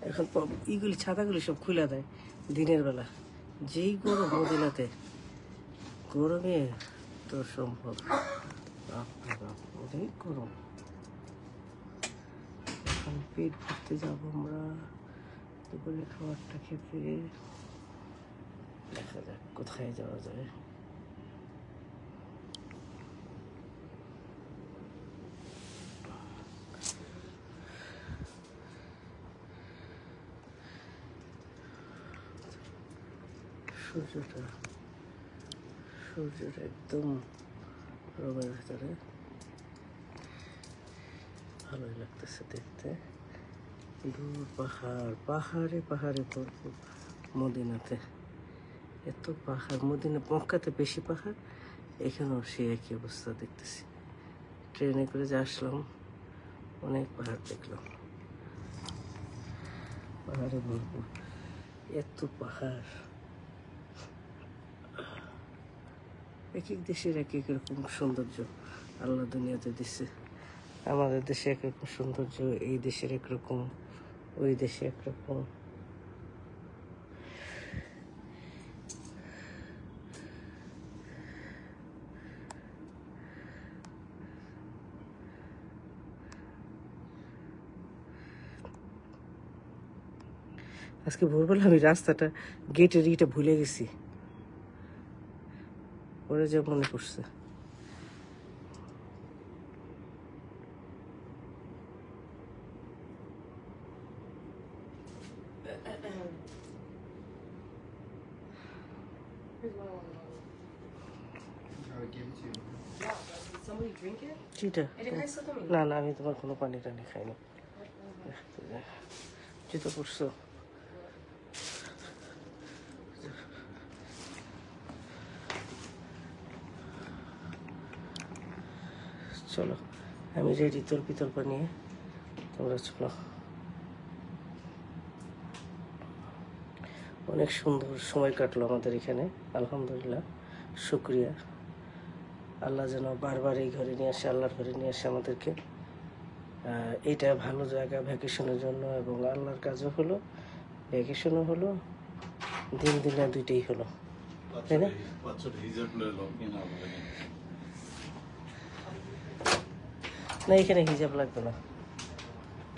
এখন ইগুলি ছাতাগুলি সব খুলে দেয় দিনের বেলা। যেই গরম মদিনাতে, গরমে তো সম্ভব অনেক গরম। এখন পেট ভরতে যাবো আমরা দুপুরে খাবারটা খেতে। দেখা যাক কোথায় যাওয়া যায়। সূর্যটা একদম রোমের ভেতরে, ভালোই লাগতেছে দেখতে। দূর পাহাড়, পাহাড়ে পাহাড়ে ভরপুর মদিনাতে। এত পাহাড়, মদিনা মক্কাতে বেশি পাহাড়, এখানেও সে একই অবস্থা দেখতেছি। ট্রেনে করে যে আসলাম, অনেক পাহাড় দেখলাম, পাহাড়ে ভরপুর, এত পাহাড়। এক এক দেশের এক এক রকম সৌন্দর্য আল্লাহ দুনিয়াতে দিচ্ছে। আমাদের দেশে একরকম সৌন্দর্য, এই দেশের একরকম, ওই দেশে একরকম। আজকে ভোরবেলা আমি রাস্তাটা, গেটের ইটা ভুলে গেছি, পরে যা মনে পড়ছে। না না, আমি তোমার কোনো পানি টানি খাইনি। জুতো পড়ছো? চলো আমি রেডি তল্পি তল্পা নিয়ে, তোমরা চলো। অনেক সুন্দর সময় কাটলো আমাদের এখানে, আলহামদুলিল্লাহ, শুক্রিয়া। আল্লাহ যেন বারবার এই ঘরে নিয়ে আসে, আল্লাহর ঘরে নিয়ে আসে আমাদেরকে। এটা ভালো জায়গা ভ্যাকেশনের জন্য, এবং আল্লাহর কাজও হলো, ভ্যাকেশনও হলো, দিন দিনে দুইটাই হলো, তাই না? না, এখানে হিজাব লাগবে না,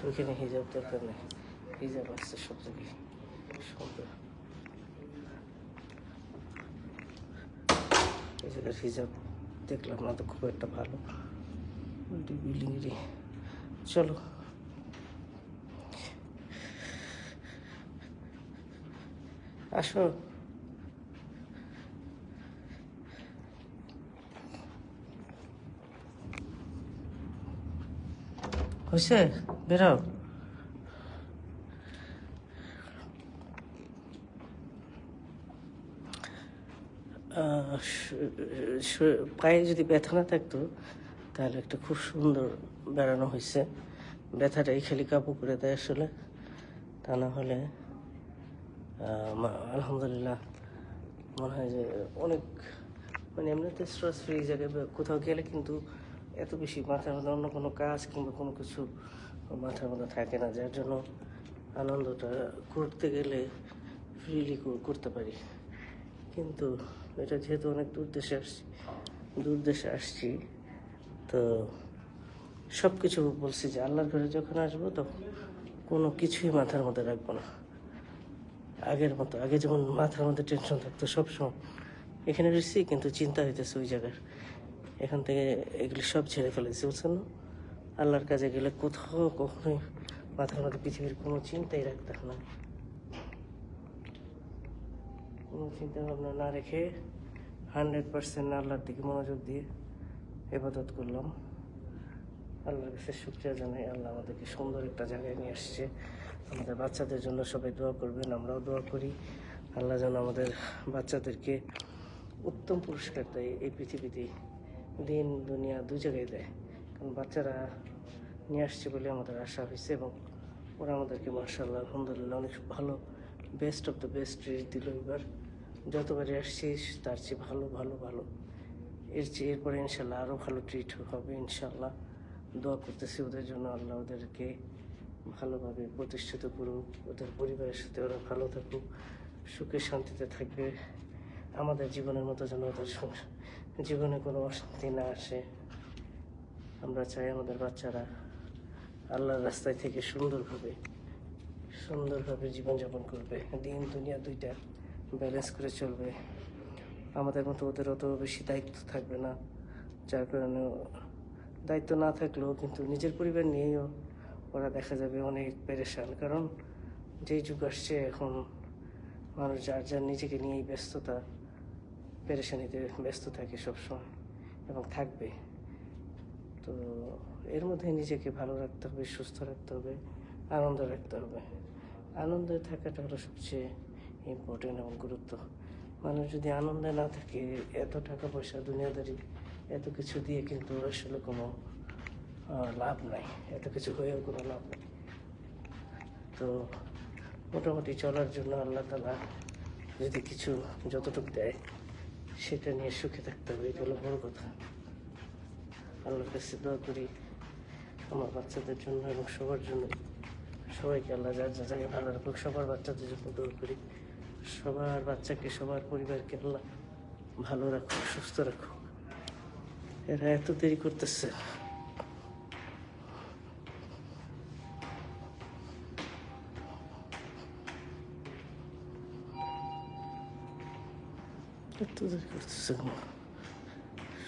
ওইখানে হিজাব দরকার নেই, হিজাব আসছে সব জায়গায় সুন্দর। এই জায়গার হিজাব দেখলাম না তো খুব একটা ভালো, ওইটি বিল্ডিংয়েরই। চলো আসো। হয়েছে, বেরাও। পায়ে যদি ব্যথা না থাকতো তাহলে একটা খুব সুন্দর বেড়ানো হয়েছে। ব্যথাটাই খালি কাবু করে দেয় আসলে, তা না হলে আলহামদুলিল্লাহ মনে হয় যে অনেক, মানে এমনিতে স্ট্রেস ফ্রি জায়গায় কোথাও গেলে কিন্তু এত বেশি মাথার মধ্যে অন্য কোনো কাজ কিংবা কোনো কিছু মাথার মধ্যে থাকে না, যার জন্য আনন্দটা করতে গেলে ফ্রিলি করতে পারি। কিন্তু এটা যেহেতু অনেক দূর দেশে আসছি, তো সব কিছু বলছি যে আল্লাহর ঘরে যখন আসবো তখন কোনো কিছুই মাথার মধ্যে রাখবো না আগের মতো। আগে যেমন মাথার মধ্যে টেনশন থাকতো সবসময়, এখানে এসেছি কিন্তু চিন্তা হইতেছে ওই জায়গার, এখান থেকে এগুলি সব ছেড়ে ফেলেছি, বুঝছেন না? আল্লাহর কাজে গেলে কোথাও কখনোই মাথার মধ্যে পৃথিবীর কোনো চিন্তাই রাখতাম না, কোনো চিন্তা ভাবনা না রেখে 100% আল্লাহর দিকে মনোযোগ দিয়ে ইবাদত করলাম। আল্লাহর কাছে শুকরিয়া জানাই, আল্লাহ আমাদেরকে সুন্দর একটা জায়গায় নিয়ে আসছে। আমাদের বাচ্চাদের জন্য সবাই দোয়া করবেন, আমরাও দোয়া করি আল্লাহ যেন আমাদের বাচ্চাদেরকে উত্তম পুরস্কার দেয় এই পৃথিবীতেই, দিন দুনিয়া দু জায়গায় দেয়। কারণ বাচ্চারা নিয়ে আসছে বলে আমাদের আশা হয়েছে, এবং ওরা আমাদেরকে মাশাআল্লাহ আলহামদুলিল্লাহ অনেক ভালো, best of the best treat দিল এবার। যতবারই আসছিস তার চেয়ে ভালো ভালো ভালো, এরপরে ইনশাল্লাহ আরও ভালো ট্রিট হবে ইনশাল্লাহ। দোয়া করতেছি ওদের জন্য, আল্লাহ ওদেরকে ভালোভাবে প্রতিষ্ঠিত করুক, ওদের পরিবারের সাথে ওরা ভালো থাকুক, সুখে শান্তিতে থাকবে। আমাদের জীবনের মতো যেন ওদের জীবনে কোনো অশান্তি না আসে। আমরা চাই আমাদের বাচ্চারা আল্লাহর রাস্তায় থেকে সুন্দরভাবে জীবনযাপন করবে, দিন দুনিয়া দুইটা ব্যালেন্স করে চলবে। আমাদের মতো ওদের অত বেশি দায়িত্ব থাকবে না, যার কারণে দায়িত্ব না থাকলেও কিন্তু নিজের পরিবার নিয়েও ওরা দেখা যাবে অনেক পেরেশান। কারণ যেই যুগ আসছে এখন মানুষ যার নিজেকে নিয়েই ব্যস্ততা, পেরেশানিতে ব্যস্ত থাকে সবসময় এবং থাকবে। তো এর মধ্যে নিজেকে ভালো রাখতে হবে, সুস্থ রাখতে হবে, আনন্দ রাখতে হবে। আনন্দে থাকাটা হলো সবচেয়ে ইম্পর্টেন্ট এবং গুরুত্ব। মানুষ যদি আনন্দে না থাকে, এত টাকা পয়সা দুনিয়াদারি এত কিছু দিয়ে কিন্তু আসলে কোনো লাভ নাই, এত কিছু হয়েও কোনো লাভ নেই। তো মোটামুটি চলার জন্য আল্লাহ তাআলা যদি কিছু যতটুকু দেয় সেটা নিয়ে সুখে থাকতে হবে, এটা হলো বড় কথা। আল্লাহর কাছে দোয়া করি আমার বাচ্চাদের জন্য এবং সবার জন্য, সবাইকে আল্লাহ যার যা জায়গায় ভালো রাখুক। সবার বাচ্চাদের জন্য দোয়া করি, সবার বাচ্চাকে, সবার পরিবারকে আল্লাহ ভালো রাখুক, সুস্থ রাখুক। এরা এত দেরি করতেছে,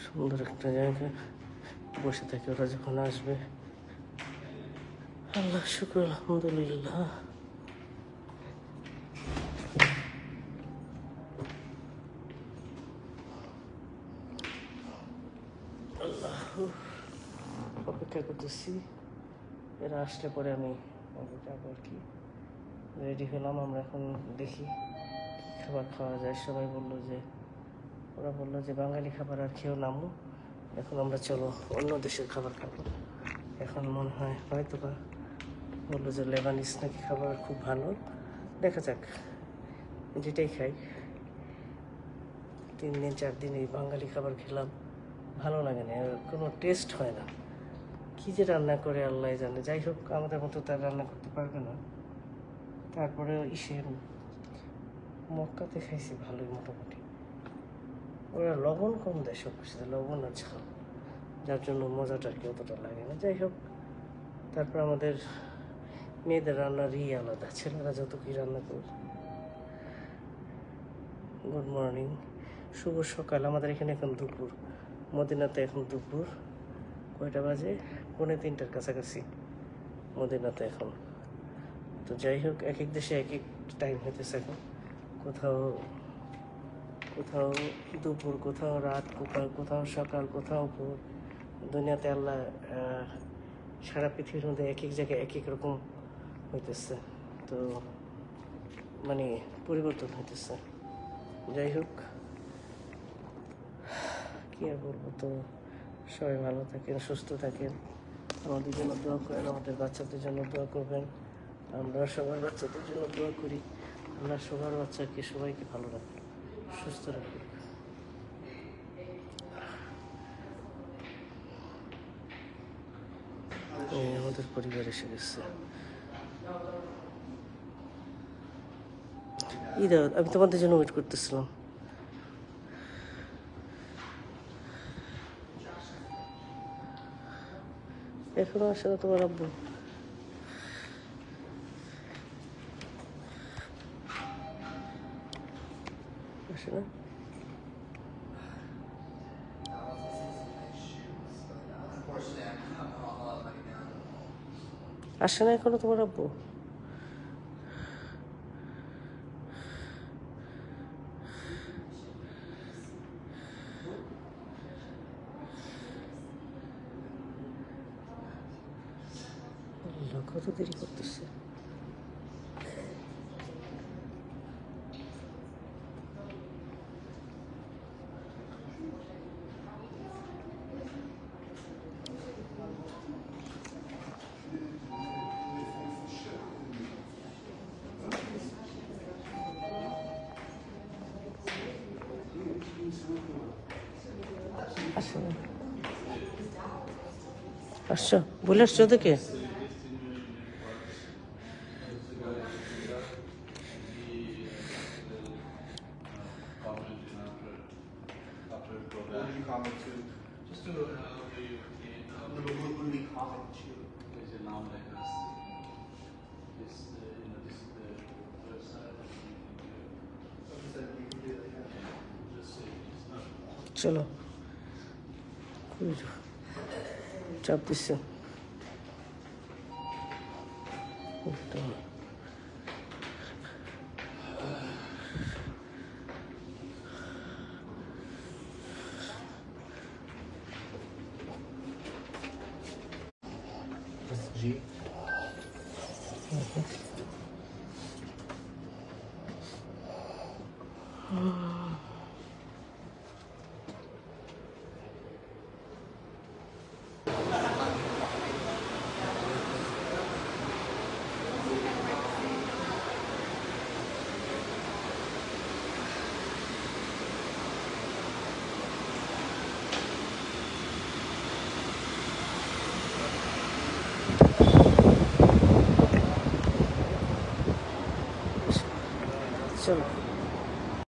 সুন্দর একটা জায়গায় বসে থাকে ওরা যখন আসবে। আল্লাহ শুকর, আলহামদুলিল্লাহ। আল্লাহ, অপেক্ষা করতেছি এরা আসলে পরে আমি যাবো আর কি। রেডি হলাম, আমরা এখন দেখি খাবার খাওয়া যায়। সবাই ওরা বললো যে বাঙালি খাবার আর খেয়েও নামো, এখন আমরা চলো অন্য দেশের খাবার খাবো। এখন মনে হয় হয়তো বা বললো যে লেবানিস নাকি খাবার খুব ভালো, দেখা যাক যেটাই খাই। 3 দিন 4 দিন এই বাঙালি খাবার খেলাম, ভালো লাগে না, কোনো টেস্ট হয় না। কী যে রান্না করে আল্লাহ জানে। যাই হোক, আমাদের মতো তার রান্না করতে পারবে না। তারপরে মক্কাতে খাইছি ভালোই মোটামুটি। ওরা লবণ কম দেয় সব কিছুতে, লবণ আর ঝাল, যার জন্য মজাটা আর কি অতটা লাগে না। যাই হোক, তারপর আমাদের মেয়েদের রান্নারই আলাদা, ছেলেরা যত কি রান্না করে। গুড মর্নিং, শুভ সকাল। আমাদের এখানে এখন দুপুর, মদিনাতে এখন দুপুর কয়টা বাজে? 2:45 কাছাকাছি মদিনাতে এখন। তো যাই হোক, এক এক দেশে এক এক টাইম হইতেছে এখন। কোথাও দুপুর, কোথাও রাত, কোথাও সকাল, কোথাও ভোর। দুনিয়াতে আল্লাহ সারা পৃথিবীর মধ্যে এক এক জায়গায় এক এক রকম হইতেছে, তো মানে পরিবর্তন হইতেছে। যাই হোক, কী আর বলবো। তো সবাই ভালো থাকেন, সুস্থ থাকেন, আমাদের জন্য দোয়া করেন, আমাদের বাচ্চাদের জন্য দোয়া করবেন। আমরা সবার বাচ্চাদের জন্য দোয়া করি, আমরা সবার বাচ্চাকে সবাইকে ভালো রাখুন, সুস্থ রাখুন। আমাদের পরিবার এসে গেছে। আমি তোমাদের জন্য ওয়েট করতেছিলাম। এখনো আসে না তোমার আব্বু? আসে না? আসে না এখনো তোমার আব্বু? কত দেরি করতেছে। আসছো, বলে আসছো ওদেরকে? এই যে নাম লেখা আছে this this website just say it's not চলো চাপ দিচ্ছে G. চলো